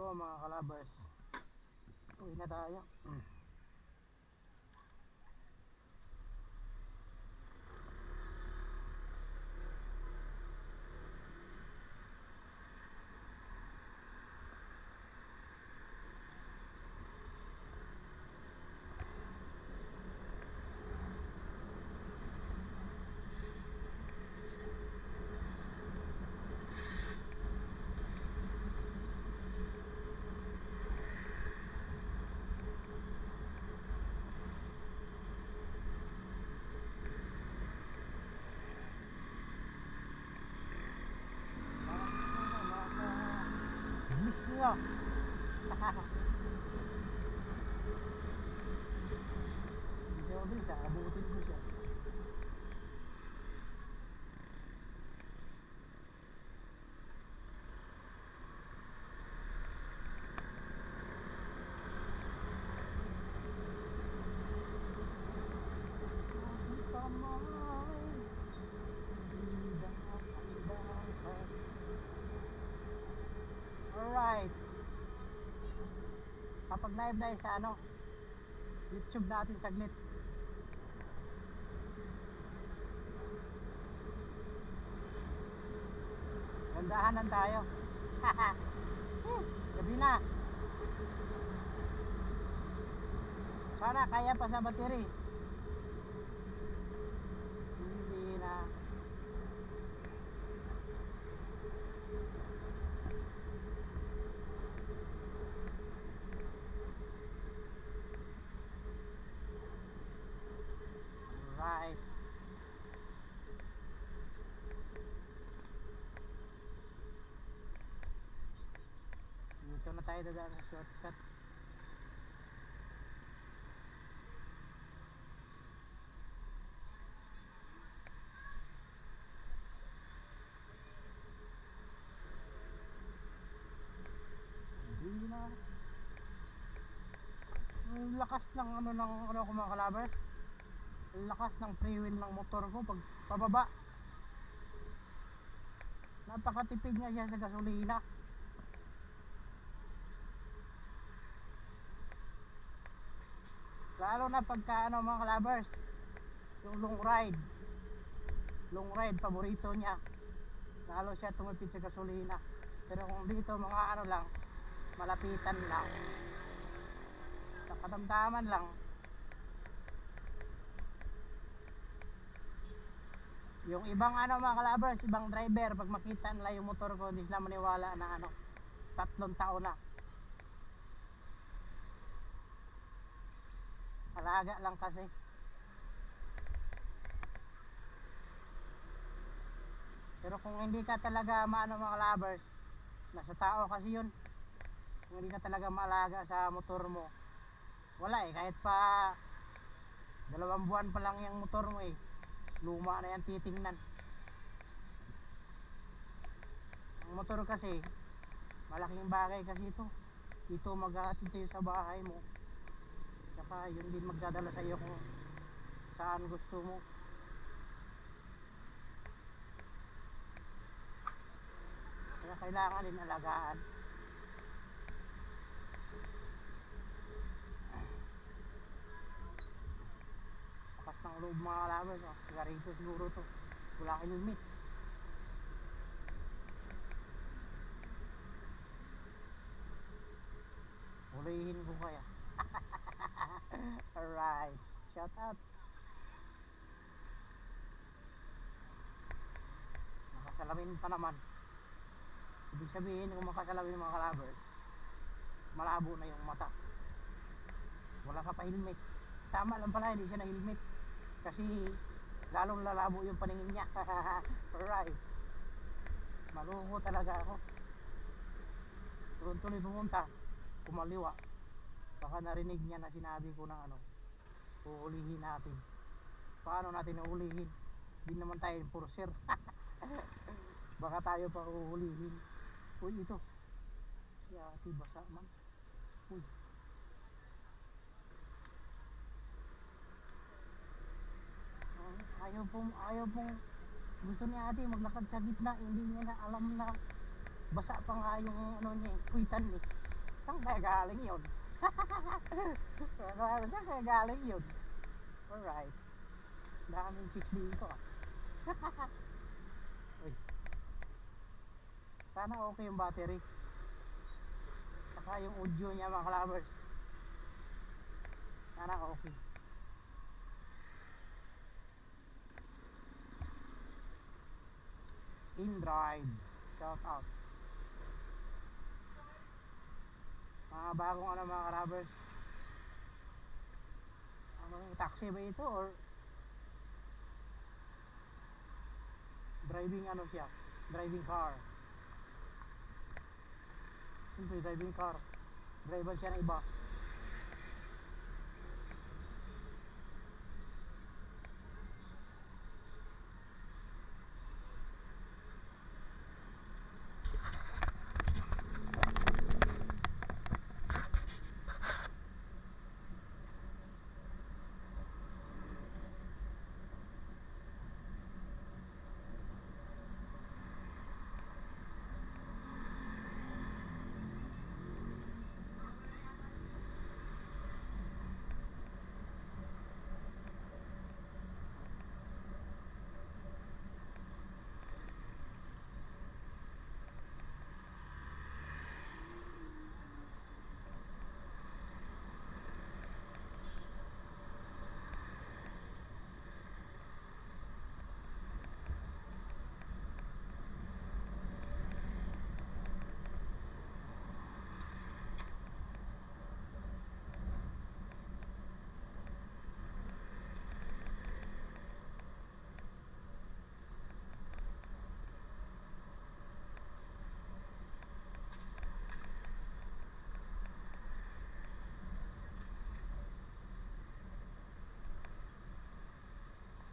Go mga kalabers, uwi na tayo. Miss nyo. Hindi ako bisa, abutin ko siya. Alright, kapag live na sa ano, YouTube natin saglit. Gandahanan tayo. Gabi na. Sana kaya pa sa battery. Hindi na. Right. Dito na tayo dadaan sa shortcut. Hindi na. Ang lakas ng ano ko mga kalabers. Ang lakas ng freewheel ng motor ko pag pababa. Napakatipid niya siya sa gasolina. Lalo na pagka ano mga kalabers, yung long ride paborito niya. Lalo siya tumipid sa gasolina. Pero kung dito mga ano lang, malapitan lang, sa katamtaman lang, yung ibang ano mga kalabers, ibang driver, pag makita nila yung motor ko, hindi sila maniwala na ano, 3 taon na. Alaga lang kasi. Pero kung hindi ka talaga maano mga kalabers, nasa tao kasi yun. Kung hindi ka talaga maalaga sa motor mo, wala kahit pa 2 buwan pa lang yung motor mo luma na yan titingnan. Ang motor kasi malaking bagay kasi ito maghahatid sa'yo sa bahay mo, saka yun din magdadala sa iyo kung saan gusto mo. Kaya kailangan din alagaan. Lakas ng loob mga kalabers, sigarito siguro to, wala helmet. Hulihin ko kaya. Alright, shout out. Makasalamin pa naman. Ibig sabihin kung makasalamin mga kalabers, malabo na yung mata, wala ka pa helmet. Tama lang pala hindi siya na helmet, kasi lalong lalabo yung paningin niya. Alright, malungko talaga ako. Tuloy pumunta, kumaliwa, baka narinig niya na sinabi ko ng ano, uulihin natin. Paano natin uulihin? Hindi naman tayo enforcer. Baka tayo pa uulihin. Uy, ito si ate basa man. Uy, ayaw pong gusto ni ate maglakad sa gitna, hindi niya na alam na basa pa nga yung ano niya, kuitan Saan kaya galing yun? Saan kaya galing yun? Alright. Daming chicks dito ah. Uy. Sana okay yung battery. Saka yung audio niya mga kalabers. Sana okay. InDrive. Shout out. Mga bagong ano mga kalabers. Ano yung taxi ba ito or driving ano siya? Driving car. Siyempre driving car. Driver siya ng iba.